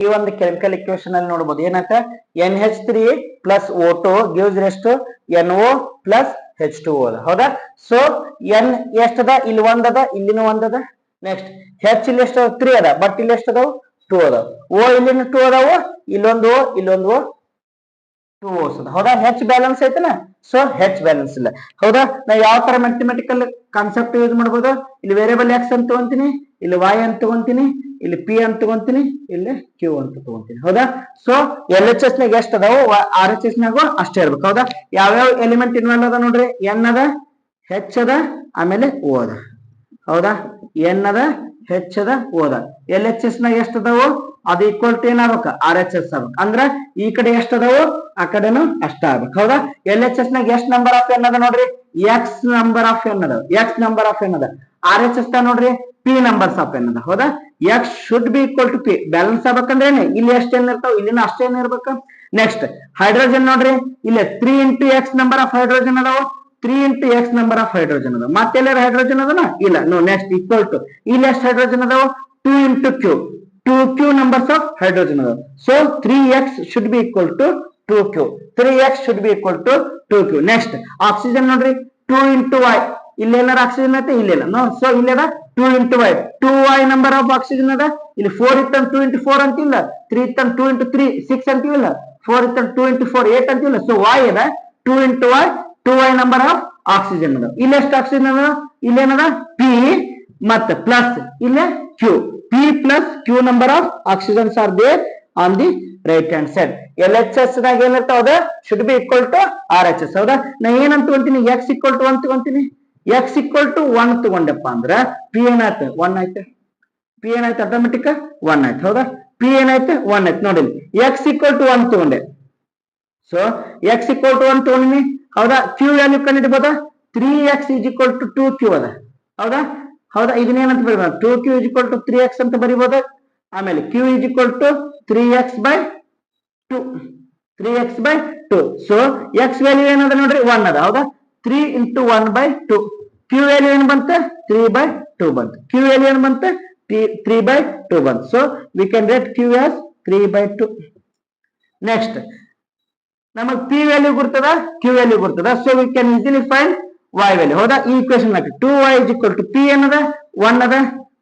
ಈ ಒಂದು chemical equation ಅಲ್ಲಿ ನೋಡಬಹುದು ಏನಂತ NH3 plus O2 gives rise to NO plus H2O ಅದ ಹೌದಾ. ಸೊ N ಎಷ್ಟದ ಇಲ್ಲಿ ಒಂದದ ಇಲ್ಲಿನೂ ಒಂದದ. ನೆಕ್ಸ್ಟ್ H ಇಲ್ಲಿ ಎಷ್ಟು 3 ಅದ ಬಟ್ ಇಲ್ಲಿ ಎಷ್ಟು ಅದಾವ 2 ಅದಾವ. O ಇಲ್ಲಿನೂ 2 ಅದಾವ ಇಲ್ಲೊಂದು ಇಲ್ಲೊಂದು 2 O's ಅದ ಹೌದಾ. H ಬ್ಯಾಲೆನ್ಸ್ ಐತನ ಸೊ H ಬ್ಯಾಲೆನ್ಸ್ ಇಲ್ಲ ಹೌದಾ. ನಾ ಯಾವ ತರ ಮ್ಯಾಥಮೆಟಿಕಲ್ ಕಾನ್ಸೆಪ್ಟ್ ಯೂಸ್ ಮಾಡಬಹುದು, ಇಲ್ಲಿ ವೇರಿಯಬಲ್ x ಅಂತ ತಗೊಂತೀನಿ, ಇಲ್ಲಿ y ಅಂತ ತಗೊಂತೀನಿ, ಇಲ್ಲಿ p ಅಂತ ತಗೊಂತೀನಿ, ಇಲ್ಲಿ q ಅಂತ ತಗೊಂತೀನಿ ಹೌದಾ. ಸೊ LHS ನಾಗ ಎಷ್ಟು ಅದಾವ RHS ನಾಗು ಅಷ್ಟೇ ಇರ್ಬೇಕು ಹೌದಾ. ಯಾವ್ಯಾವ ಎಲಿಮೆಂಟ್ ಇನ್ವಾಲ್ವ್ ಅದ ನೋಡ್ರಿ, n ಅದ H ಅದ ಆಮೇಲೆ O ಅದ ಹೌದಾ. n ಅದ H ಅದ O ಅದ. LHS ನಾಗ ಎಷ್ಟು ಅದಾವು ಅದು ಈಕ್ವಲ್ ಟು ಏನಾಗ್ಬೇಕ RHS ಆಗ್ಬೇಕು. ಅಂದ್ರ ಈ ಕಡೆ ಎಷ್ಟು ಅದಾವು ಆ ಕಡೆನು ಅಷ್ಟ ಆಗ್ಬೇಕು ಹೌದಾ. LHS ನಾಗ ಎಷ್ಟು ನಂಬರ್ ಆಫ್ n ಅದ ನೋಡ್ರಿ, x ನಂಬರ್ ಆಫ್ n ಅದ, x ನಂಬರ್ ಆಫ್ n ಅದ. RHS ದ ನೋಡ್ರಿ p ನಂಬರ್ಸ್ ಆಫ್ n ಅದ ಹೌದಾ. x should be equal to p balance ಆಗ್ಬೇಕಂದ್ರೆ ಇಲ್ಲಿ ಎಷ್ಟು n ಇರ್ತಾವ ಇಲ್ಲಿನ ಅಷ್ಟೇ n ಇರ್ಬೇಕು. ನೆಕ್ಸ್ಟ್ ಹೈಡ್ರೋಜನ್ ನೋಡ್ರಿ ಇಲ್ಲಿ 3 into x number of hydrogen ಅದಾವ, 3 into x number of hydrogen ಅದಾವ. ಮತ್ತೆಲ್ಲ ಹೈಡ್ರೋಜನ್ ಅದನ ಇಲ್ಲ ನೋ. ನೆಕ್ಸ್ಟ್ ಈಕ್ವಲ್ ಟು ಇಲ್ಲಿ ಎಷ್ಟು ಹೈಡ್ರೋಜನ್ ಅದಾವ 2 into q, 2q numbers of hydrogen ಅದಾವ. So 3x should be equal to 2q, 3x should be equal to 2q. Next oxygen ನೋಡ್ರಿ 2 into y, ಇಲ್ಲಿ ಏನಾರ ಆಕ್ಸಿಜನ್ ಐತೆ ಇಲ್ಲೆಲ್ಲ ನೋ. ಸೊ ಇಲ್ಲೆಲ್ಲ 2 into y, 2y number of oxygen ಅದ. ಇಲ್ಲಿ 4 ಇತ್ತಂತ 2 into 4 ಅಂತಿಲ್ಲ, 3 ಇತ್ತಂತ 2 into 3 6 ಅಂತಿಲ್ಲ, 4 ಇತ್ತಂತ 2 into 4 8 ಅಂತಿಲ್ಲ. ಸೊ y ಅದ 2 into y, 2y number of oxygen ಅದ. ಇಲ್ಲಿ ಎಷ್ಟು ಆಕ್ಸಿಜನ್ ಅದ ಇಲ್ಲೇನದ p ಮತ್ತೆ ಪ್ಲಸ್ ಇಲ್ಲೇ q, p plus q number of oxygens are there on the right hand side. LHS ನಾಗ ಏನಿರ್ತಾವ ಅದ should be equal to RHS ಹೌದಾ. ನಾ ಏನಂತ ತಗೊಂತೀನಿ x equal to 1 ತಗೊಂತೀನಿ, x equal to 1 ತಗೊಂಡಪ್ಪ ಅಂದ್ರ p ಏನಾಯ್ತು 1 ಆಯ್ತು, p ಏನಾಯ್ತು ಆಟೋಮೆಟಿಕ್ 1 ಆಯ್ತು ಹೌದಾ. p ಏನಾಯ್ತು 1 ಆಯ್ತು ನೋಡಿ, x equal to 1 ತಗೊಂಡೆ. ಸೊ x equal to 1 ತಗೊಂಡಿನಿ ಹೌದಾ. q ವ್ಯಾಲ್ಯೂ ಕಂಡುಹಿಡಿಯಬಹುದಾ, 3x is equal to 2q ಅದ ಹೌದಾ ಹೌದಾ. ಇದನ್ನೇನಂತ ಬರೀಬಹುದು 2q is equal to 3x ಅಂತ ಬರೀಬಹುದು. ಆಮೇಲೆ q is equal to 3x by 2, 3x by 2. So x value ಏನದ ನೋಡ್ರಿ 1 ಅದ ಹೌದಾ. 3 into 1 by 2, q ವ್ಯಾಲ್ಯೂ ಏನು ಬಂತ 3 by 2 ಬಂತು, q ವ್ಯಾಲ್ಯೂ ಏನು ಬಂತ 3 by 2 ಬಂತು. So we can write q as 3 by 2. Next ನಮಗೆ p ವ್ಯಾಲ್ಯೂ ಗುರ್ತದ q ವ್ಯಾಲ್ಯೂ ಗುರ್ತದ. So we can easily find y value ಹೌದಾ. ಈ ಈಕ್ವೇಶನ್ ಹಾಕಿ 2y is equal to p ಏನದ 1 ಅದ.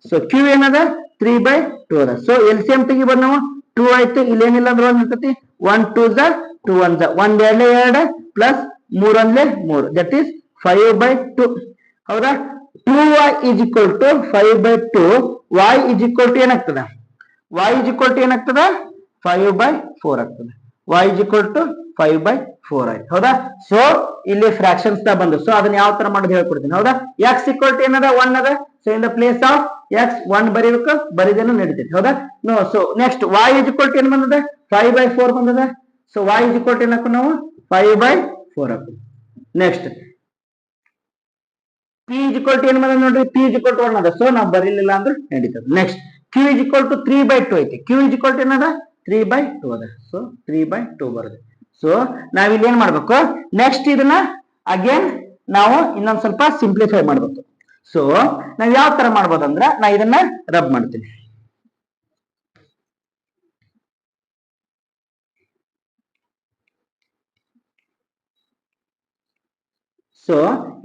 ಸೊ q ಏನದ 3 by 2 ಅದ. ಸೊ LCM ತೆಗಿಬಹುದು ನಾವು, 2 ಆಯ್ತು ಇಲ್ಲಿ ಏನಿಲ್ಲ ಅಂದ್ರೆ 1 ಇರ್ತೈತಿ, 1 2 the 2 1 the 1 2 2 plus 3 1 3 that is 5 by 2 ಹೌದಾ. 2y is equal to 5 by 2, y is equal to ಏನಾಗ್ತದ y is equal to ಏನಾಗ್ತದ 5 by 4 ಆಗ್ತದೆ. y is equal to 5 by 4 ಆಯ್ತು ಹೌದಾ. ಸೊ ಇಲ್ಲಿ ಫ್ರಾಕ್ಷನ್ಸ್ ದ ಬಂದು, ಸೊ ಅದನ್ನ ಯಾವ ತರ ಮಾಡೋದು ಹೇಳ್ಕೊಡ್ತೀನಿ ಹೌದಾ. x equal to ಏನದ 1 ಅದ. So in the place of x 1 ಬರೀಬೇಕು, ಬರಿದೇನು ನಡೀತೈತಿ ಹೌದಾ no. So next y is equal to ಏನ್ ಬಂದದ 5 by 4 ಬಂದದ. So y is equal to ಏನ್ ಹಾಕು ನಾವು 5 by 4 ಹಾಕು. Next p is equal to ಏನ್ ಬಂದ ನೋಡ್ರಿ, p is equal to 1 ಅದ. ಸೊ ನಾವು ಬರೀಲಿಲ್ಲ ಅಂದ್ರೆ ನಡೀತದೆ. Next q is equal to 3 by 2 ಐತಿ, q is equal to ಏನದ 3 by 2 ಅದ. ಸೊ 3 by 2 ಬರುತ್ತೆ. ಸೊ ನಾವಿಲ್ಲಿ ಏನ್ ಮಾಡ್ಬೇಕು, ನೆಕ್ಸ್ಟ್ ಇದನ್ನ ಅಗೇನ್ ನಾವು ಇನ್ನೊಂದ್ ಸ್ವಲ್ಪ ಸಿಂಪ್ಲಿಫೈ ಮಾಡ್ಬೇಕು. ಸೊ ನಾವ್ ಯಾವ ತರ ಮಾಡ್ಬೋದು ಅಂದ್ರ ನಾ ಇದನ್ನ ರಬ್ ಮಾಡ್ತೀನಿ. ಸೊ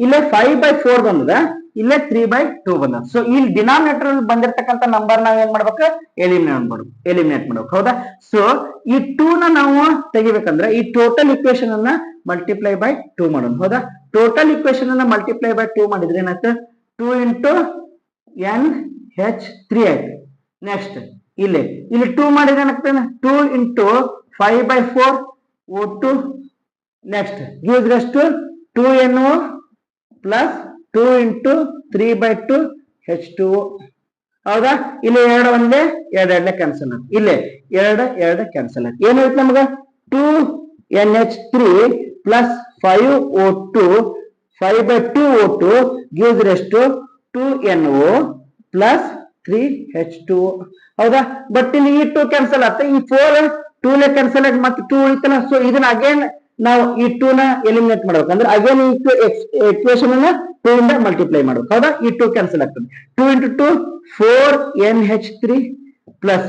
ಇಲ್ಲೇ 5 by 4 ಬಂದದ, ಇಲ್ಲೇ 3 by 2 ಬಂದ. ಸೊ ಇಲ್ಲಿ ಡಿನಾಮಿನೇಟರ್ ಅಲ್ಲಿ ಬಂದಿರತಕ್ಕಂತ ನಂಬರ್ ನಾವ್ ಏನ್ ಮಾಡ್ಬೇಕು ಎಲಿಮಿನೇಟ್ ಮಾಡ್ಬೇಕು ಹೌದಾ. ಸೊ ಈ 2 ನ ನಾವು ತೆಗಿಬೇಕಂದ್ರೆ ಈ ಟೋಟಲ್ ಇಕ್ವೇಶನ್ ಅನ್ನ ಮಲ್ಟಿಪ್ಲೈ ಬೈ 2 ಮಾಡೋಣ ಹೌದಾ. ಟೋಟಲ್ ಇಕ್ವೇಶನ್ ಅನ್ನ ಮಲ್ಟಿಪ್ಲೈ ಬೈ 2 ಮಾಡಿದ್ರೆ ಏನಾಯ್ತು 2 into NH3 ಆಯ್ತು. ನೆಕ್ಸ್ಟ್ ಇಲ್ಲಿ 2 ಮಾಡಿದ್ರೆ ಏನಾಗ್ತದೆ 2 into 5 by 4 O2. Next gives rise to 2NO plus 2 into 3 by 2 H2O ಹೌದಾ. ಇಲ್ಲಿ 2 ಒಂದೇ 2 ಕ್ಯಾನ್ಸಲ್ ಆಯ್ತು, ಇಲ್ಲೇ 2 ಕ್ಯಾನ್ಸಲ್ ಆಯ್ತು. ಏನಾಯ್ತು ನಮಗ 2NH3 plus 5O2, 5 by 2 O2 gives rise to 2NO plus 3H2O ಹೌದಾ. ಬಟ್ ಇಲ್ಲಿ ಈ 2 ಕ್ಯಾನ್ಸಲ್ ಆಯ್ತು, ಈ 4 2 ಲೆ ಕ್ಯಾನ್ಸಲ್ ಆಗಿ ಮತ್ತೆ 2 ಉಳಿತಲ್ಲ. ಸೊ ಇದನ್ನ ಅಗೇನ್ ನಾವು ಈ 2 ನ ಎಲಿಮಿನೇಟ್ ಮಾಡ್ಬೇಕು ಅಂದ್ರೆ ಅಗೇನ್ ಈ ಇಕ್ವೇಶನ್ ಅನ್ನ 2 ಇಂದ ಮಲ್ಟಿಪ್ಲೈ ಮಾಡ್ಬೇಕು ಹೌದಾ. ಈ 2 ಕ್ಯಾನ್ಸಲ್ ಆಗ್ತದೆ. 2 into 2 4NH3 plus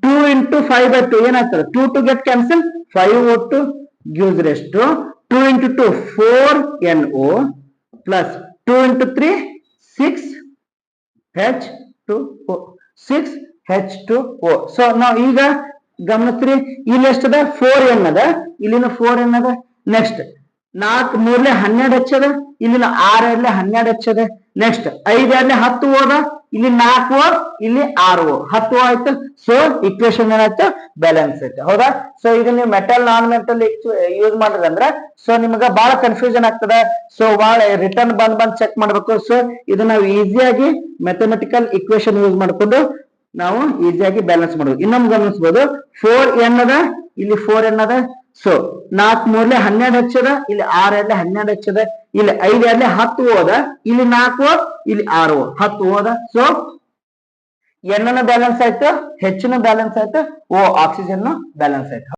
2 into 5 by 2 ಏನಾಗ್ತದೆ 2 to get cancel 5 O2 gives rise to 2 into 2 4 NO plus 2 into 3 6 H2O 6 H2O. So ನಾವು ಈಗ ಗಮನಿಸ್ರಿ ಇಲ್ಲಿ ಎಷ್ಟದ 4 N ಅದ ಇಲ್ಲಿನ 4 N ಅದ. ನೆಕ್ಸ್ಟ್ 4 3 12 ಹಚ್ಚದ ಇಲ್ಲಿನ 6 12 ಹಚ್ಚದ. ನೆಕ್ಸ್ಟ್ 5 10 ಓದ ಇಲ್ಲಿ 4 ಇಲ್ಲಿ 6 10 ಆಯ್ತು. ಸೊ ಇಕ್ವೇಶನ್ ಏನಾಯ್ತು ಬ್ಯಾಲೆನ್ಸ್ ಐತೆ ಹೌದಾ. ಸೊ ಈಗ ನೀವು ಮೆಟಲ್ ನಾನ್ ಮೆಟಲ್ ಯೂಸ್ ಮಾಡಿದ್ರೆ ಅಂದ್ರೆ ಸೊ ನಿಮ್ಗ ಬಹಳ ಕನ್ಫ್ಯೂಷನ್ ಆಗ್ತದೆ. ಸೊ ಬಹಳ ರಿಟರ್ನ್ ಬಂದ್ ಚೆಕ್ ಮಾಡ್ಬೇಕು. ಸೊ ಇದು ನಾವು ಈಸಿಯಾಗಿ ಮ್ಯಾಥಮೆಟಿಕಲ್ ಇಕ್ವೇಶನ್ ಯೂಸ್ ಮಾಡ್ಕೊಂಡು ನಾವು ಈಸಿಯಾಗಿ ಬ್ಯಾಲೆನ್ಸ್ ಮಾಡ್ಬೋದು. ಇನ್ನೊಂದು ಗಮನಿಸಬಹುದು 4 N ಅದ ಇಲ್ಲಿ 4 N ಅದ. ಸೊ 4 3 12 ಹಚ್ಚದ ಇಲ್ಲಿ 6 12 ಹಚ್ಚದ ಇಲ್ಲಿ 5 10 ಹೋದ ಇಲ್ಲಿ 4 ಇಲ್ಲಿ 6 10 ಹೋದ. ಸೊ N ಬ್ಯಾಲೆನ್ಸ್ ಆಯ್ತು, H ಬ್ಯಾಲೆನ್ಸ್ ಆಯ್ತು, O ಆಕ್ಸಿಜನ್ ಬ್ಯಾಲೆನ್ಸ್ ಆಯ್ತು.